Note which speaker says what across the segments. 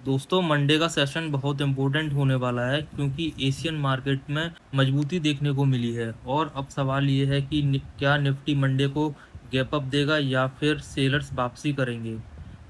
Speaker 1: दोस्तों मंडे का सेशन बहुत इम्पोर्टेंट होने वाला है क्योंकि एशियन मार्केट में मजबूती देखने को मिली है। और अब सवाल ये है कि क्या निफ्टी मंडे को गैप अप देगा या फिर सेलर्स वापसी करेंगे।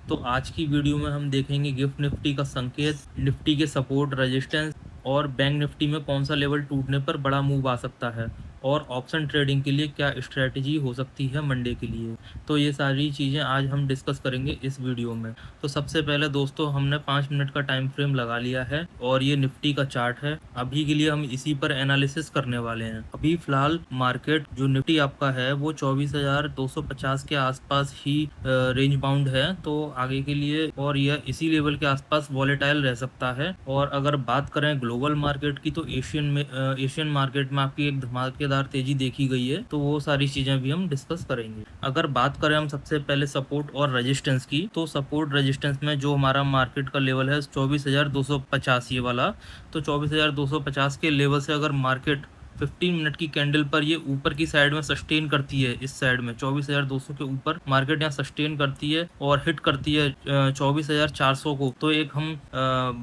Speaker 1: तो आज की वीडियो में हम देखेंगे गिफ्ट निफ्टी का संकेत, निफ्टी के सपोर्ट रेजिस्टेंस और बैंक निफ्टी में कौन सा लेवल टूटने पर बड़ा मूव आ सकता है और ऑप्शन ट्रेडिंग के लिए क्या स्ट्रेटजी हो सकती है मंडे के लिए। तो ये सारी चीज़ें आज हम डिस्कस करेंगे इस वीडियो में। तो सबसे पहले दोस्तों हमने 5 मिनट का टाइम फ्रेम लगा लिया है और ये निफ्टी का चार्ट है। अभी के लिए हम इसी पर एनालिसिस करने वाले हैं। अभी फिलहाल मार्केट जो निफ्टी आपका है वो 24,250 के आसपास ही रेंज बाउंड है, तो आगे के लिए और यह इसी लेवल के आसपास वॉलेटाइल रह सकता है। और अगर बात करें ग्लोबल मार्केट की तो एशियन मार्केट में आपकी एक धमाकेदार तेजी देखी गई है, तो वो सारी चीजें भी हम डिस्कस करेंगे। अगर बात करें हम सबसे पहले सपोर्ट और रेजिस्टेंस की, तो सपोर्ट रेजिस्टेंस में जो हमारा मार्केट का लेवल है 24,250 ये वाला, तो 24,250 के लेवल से अगर मार्केट 15 मिनट की कैंडल पर ये ऊपर की साइड में सस्टेन करती है, इस साइड में 24,200 के ऊपर मार्केट यहाँ सस्टेन करती है और हिट करती है 24,400 को, तो एक हम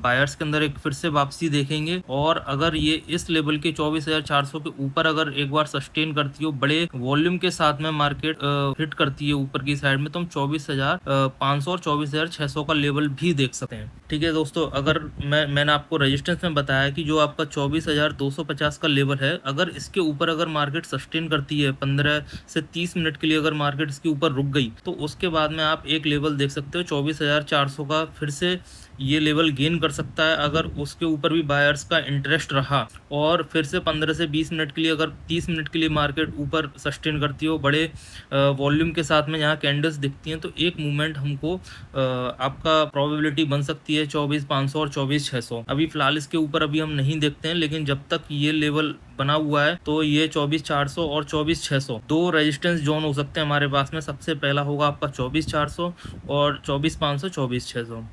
Speaker 1: बायर्स के अंदर एक फिर से वापसी देखेंगे। और अगर ये इस लेवल के 24,400 के ऊपर अगर एक बार सस्टेन करती हो, बड़े वॉल्यूम के साथ में मार्केट हिट करती है ऊपर की साइड में, तो हम 24,500 और 24,600 का लेवल भी देख सकते हैं। ठीक है दोस्तों, अगर मैंने आपको रेजिस्टेंस में बताया कि जो आपका 24,250 का लेवल है, अगर इसके ऊपर अगर मार्केट सस्टेन करती है 15 से 30 मिनट के लिए, अगर मार्केट इसके ऊपर रुक गई तो उसके बाद में आप एक लेवल देख सकते हो 24,400 का, फिर से ये लेवल गेन कर सकता है अगर उसके ऊपर भी बायर्स का इंटरेस्ट रहा। और फिर से 15 से 20 मिनट के लिए, अगर 30 मिनट के लिए मार्केट ऊपर सस्टेन करती हो बड़े वॉल्यूम के साथ में यहाँ कैंडल्स दिखती हैं, तो एक मूवमेंट हमको आपका प्रोबेबिलिटी बन सकती है 24,500 और 24,600। अभी फिलहाल इसके ऊपर अभी हम नहीं देखते हैं, लेकिन जब तक ये लेवल बना हुआ है तो ये 24,400 और 24,600 दो रेजिस्टेंस जोन हो सकते हैं हमारे पास में। सबसे पहला होगा आपका 24,400 और 24,500 24,600।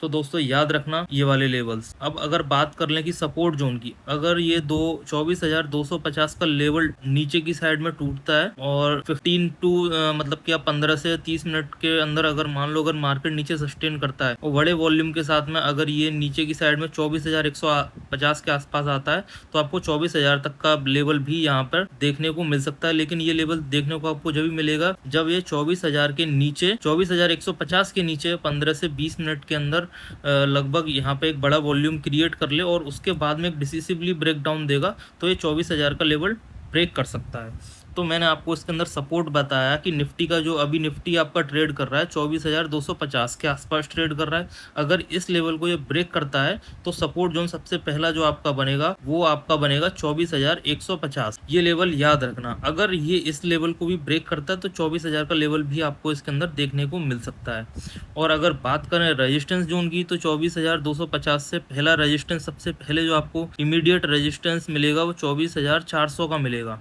Speaker 1: तो दोस्तों याद रखना ये वाले लेवल्स। अब अगर बात कर लें कि सपोर्ट जोन की, अगर ये 24,250 का लेवल नीचे की साइड में टूटता है और 15 टू मतलब कि आप 15 से 30 मिनट के अंदर अगर मान लो अगर मार्केट नीचे सस्टेन करता है और बड़े वॉल्यूम के साथ में अगर ये नीचे की साइड में 24,150 के आसपास आता है, तो आपको 24,000 तक का लेवल भी यहाँ पर देखने को मिल सकता है। लेकिन ये लेवल देखने को आपको जब भी मिलेगा जब ये 24,000 के नीचे, 24,150 के नीचे 15 से 20 मिनट के अंदर लगभग यहाँ पे एक बड़ा वॉल्यूम क्रिएट कर ले और उसके बाद में एक डिसिसिवली ब्रेक डाउन देगा, तो ये 24,000 का लेवल ब्रेक कर सकता है। तो मैंने आपको इसके अंदर सपोर्ट बताया कि निफ्टी का जो अभी निफ्टी आपका ट्रेड कर रहा है 24,250 के आसपास ट्रेड कर रहा है। अगर इस लेवल को ये ब्रेक करता है तो सपोर्ट जोन सबसे पहला जो आपका बनेगा वो आपका बनेगा 24,150। ये लेवल याद रखना। अगर ये इस लेवल को भी ब्रेक करता है तो 24,000 का लेवल भी आपको इसके अंदर देखने को मिल सकता है। और अगर बात करें रेजिस्टेंस जोन की, तो 24,250 से पहला रेजिस्टेंस, सबसे पहले जो आपको इमीडिएट रेजिस्टेंस मिलेगा वो 24,400 का मिलेगा।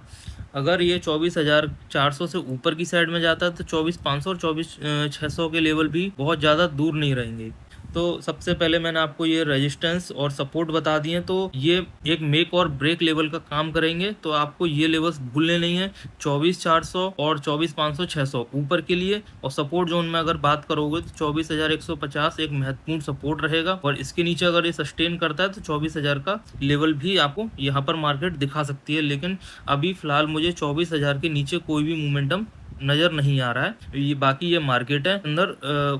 Speaker 1: अगर ये 24,400 से ऊपर की साइड में जाता है तो 24,500 और 24,600 के लेवल भी बहुत ज़्यादा दूर नहीं रहेंगे। तो सबसे पहले मैंने आपको ये रेजिस्टेंस और सपोर्ट बता दिए, तो ये एक मेक और ब्रेक लेवल का काम करेंगे, तो आपको ये लेवल्स भूलने नहीं है। 24,400 और 24,500 600 ऊपर के लिए, और सपोर्ट जोन में अगर बात करोगे तो 24,150 एक महत्वपूर्ण सपोर्ट रहेगा, और इसके नीचे अगर ये सस्टेन करता है तो 24,000 का लेवल भी आपको यहाँ पर मार्केट दिखा सकती है। लेकिन अभी फिलहाल मुझे 24,000 के नीचे कोई भी मोमेंटम नज़र नहीं आ रहा है। ये बाकी ये मार्केट है अंदर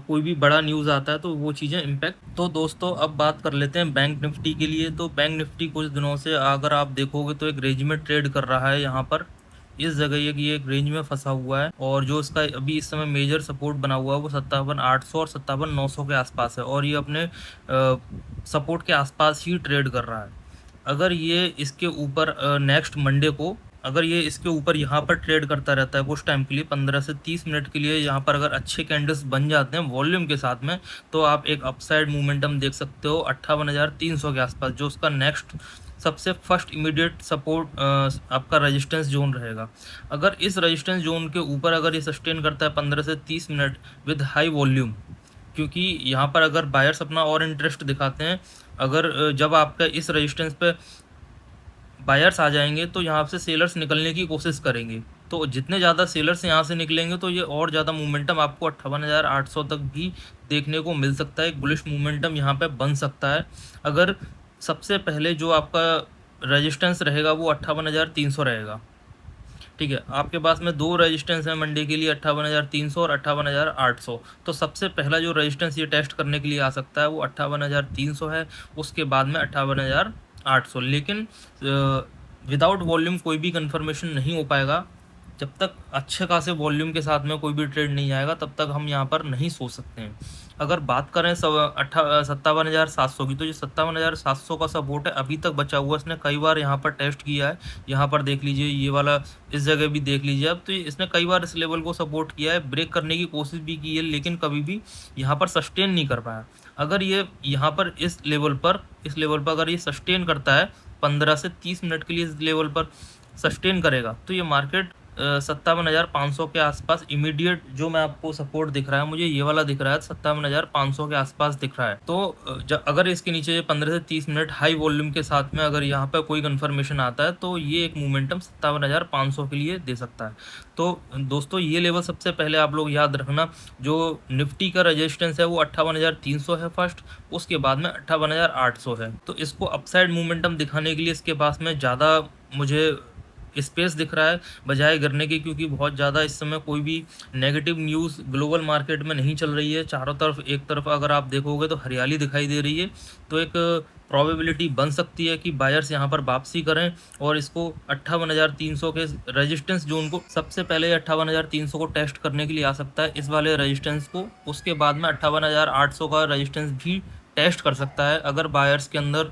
Speaker 1: कोई भी बड़ा न्यूज़ आता है तो वो चीज़ें इम्पैक्ट। तो दोस्तों अब बात कर लेते हैं बैंक निफ्टी के लिए। तो बैंक निफ्टी कुछ दिनों से अगर आप देखोगे तो एक रेंज में ट्रेड कर रहा है। यहाँ पर इस जगह ये एक रेंज में फंसा हुआ है, और जो इसका अभी इस समय मेजर सपोर्ट बना हुआ है वो 57,800 और 57,900 के आसपास है, और ये अपने सपोर्ट के आसपास ही ट्रेड कर रहा है। अगर ये इसके ऊपर नेक्स्ट मंडे को अगर ये इसके ऊपर यहाँ पर ट्रेड करता रहता है कुछ टाइम के लिए, 15 से 30 मिनट के लिए, यहाँ पर अगर अच्छे कैंडल्स बन जाते हैं वॉल्यूम के साथ में, तो आप एक अपसाइड मोमेंटम देख सकते हो 58,300 के आसपास, जो उसका नेक्स्ट सबसे फर्स्ट इमीडिएट सपोर्ट आपका रेजिस्टेंस जोन रहेगा। अगर इस रेजिस्टेंस जोन के ऊपर अगर ये सस्टेन करता है 15 से 30 मिनट विद हाई वॉल्यूम, क्योंकि यहाँ पर अगर बायर्स अपना और इंटरेस्ट दिखाते हैं, अगर जब आपका इस रेजिस्टेंस पे बायर्स आ जाएंगे तो यहाँ से सेलर्स निकलने की कोशिश करेंगे, तो जितने ज़्यादा सेलर्स यहाँ से निकलेंगे तो ये और ज़्यादा मोमेंटम आपको 58,800 तक भी देखने को मिल सकता है, एक बुलिश मोमेंटम यहाँ पे बन सकता है। अगर सबसे पहले जो आपका रेजिस्टेंस रहेगा वो 58,300 रहेगा। ठीक है, आपके पास में दो रेजिस्टेंस है मंडे के लिए, 58,300 और 58,800। तो सबसे पहला जो रेजिस्टेंस ये टेस्ट करने के लिए आ सकता है वो 58,300 है, उसके बाद में 58,800। लेकिन विदाउट वॉल्यूम कोई भी कंफर्मेशन नहीं हो पाएगा। जब तक अच्छे खासे वॉल्यूम के साथ में कोई भी ट्रेड नहीं आएगा तब तक हम यहाँ पर नहीं सोच सकते हैं। अगर बात करें 57,700 की, तो ये 57,700 का सपोर्ट है, अभी तक बचा हुआ। इसने कई बार यहाँ पर टेस्ट किया है, यहाँ पर देख लीजिए, ये वाला इस जगह भी देख लीजिए अब। तो इसने कई बार इस लेवल को सपोर्ट किया है, ब्रेक करने की कोशिश भी की है, लेकिन कभी भी यहाँ पर सस्टेन नहीं कर पाया। अगर ये यहाँ पर इस लेवल पर अगर ये सस्टेन करता है 15 से 30 मिनट के लिए, इस लेवल पर सस्टेन करेगा, तो ये मार्केट 57,500 के आसपास इमीडिएट जो मैं आपको सपोर्ट दिख रहा है, मुझे ये वाला दिख रहा है 57,500 के आसपास दिख रहा है। तो अगर इसके नीचे 15 से 30 मिनट हाई वॉल्यूम के साथ में अगर यहाँ पर कोई कंफर्मेशन आता है तो ये एक मोमेंटम 57,500 के लिए दे सकता है। तो दोस्तों ये लेवल सबसे पहले आप लोग याद रखना। जो निफ्टी का रजिस्टेंस है वो 58,300 है फर्स्ट, उसके बाद में 58,800 है। तो इसको अपसाइड मोमेंटम दिखाने के लिए इसके पास में ज़्यादा मुझे स्पेस दिख रहा है बजाय गिरने के, क्योंकि बहुत ज़्यादा इस समय कोई भी नेगेटिव न्यूज़ ग्लोबल मार्केट में नहीं चल रही है। चारों तरफ एक तरफ अगर आप देखोगे तो हरियाली दिखाई दे रही है। तो एक प्रोबेबिलिटी बन सकती है कि बायर्स यहाँ पर वापसी करें और इसको 58,300 के रेजिस्टेंस जोन को सबसे पहले 58,300 को टेस्ट करने के लिए आ सकता है, इस वाले रेजिस्टेंस को। उसके बाद में 58,800 का रेजिस्टेंस भी टेस्ट कर सकता है। अगर बायर्स के अंदर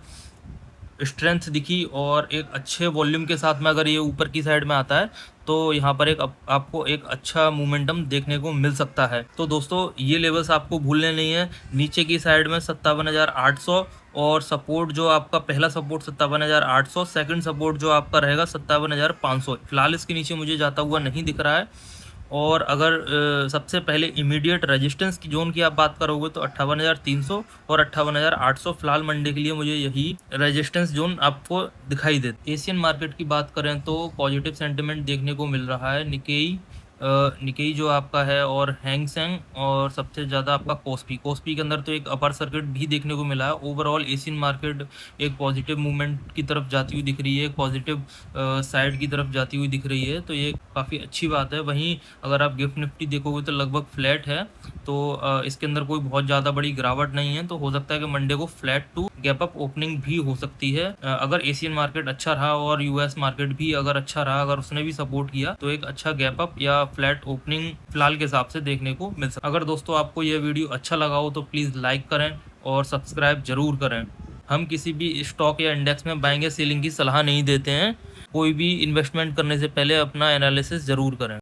Speaker 1: स्ट्रेंथ दिखी और एक अच्छे वॉल्यूम के साथ में अगर ये ऊपर की साइड में आता है तो यहाँ पर आपको एक अच्छा मोमेंटम देखने को मिल सकता है। तो दोस्तों ये लेवल्स आपको भूलने नहीं है। नीचे की साइड में 57,800 और सपोर्ट जो आपका पहला सपोर्ट 57,800, सेकंड सपोर्ट जो आपका रहेगा 57,500। फिलहाल इसके नीचे मुझे जाता हुआ नहीं दिख रहा है। और अगर सबसे पहले इमीडिएट रेजिस्टेंस की जोन की आप बात करोगे तो 58,300 और 58,800 फिलहाल मंडे के लिए मुझे यही रेजिस्टेंस जोन आपको दिखाई देते। एशियन मार्केट की बात करें तो पॉजिटिव सेंटिमेंट देखने को मिल रहा है। निकेई जो आपका है और हैंग सेंग और सबसे ज़्यादा आपका कोस्पी के अंदर तो एक अपर सर्किट भी देखने को मिला है। ओवरऑल एशियन मार्केट एक पॉजिटिव मूवमेंट की तरफ जाती हुई दिख रही है, एक पॉजिटिव साइड की तरफ जाती हुई दिख रही है, तो ये काफ़ी अच्छी बात है। वहीं अगर आप गिफ्ट निफ्टी देखोगे तो लगभग फ्लैट है, तो इसके अंदर कोई बहुत ज़्यादा बड़ी गिरावट नहीं है। तो हो सकता है कि मंडे को flat to gap up opening भी हो सकती है। अगर एशियन मार्केट अच्छा रहा और यूएस मार्केट भी अगर अच्छा रहा, अगर उसने भी सपोर्ट किया, तो एक अच्छा गैप अप या फ्लैट ओपनिंग फिलहाल के हिसाब से देखने को मिल सकता है। अगर दोस्तों आपको यह वीडियो अच्छा लगा हो तो प्लीज़ लाइक करें और सब्सक्राइब जरूर करें। हम किसी भी स्टॉक या इंडेक्स में बाइंग या सेलिंग की सलाह नहीं देते हैं। कोई भी इन्वेस्टमेंट करने से पहले अपना एनालिसिस जरूर करें।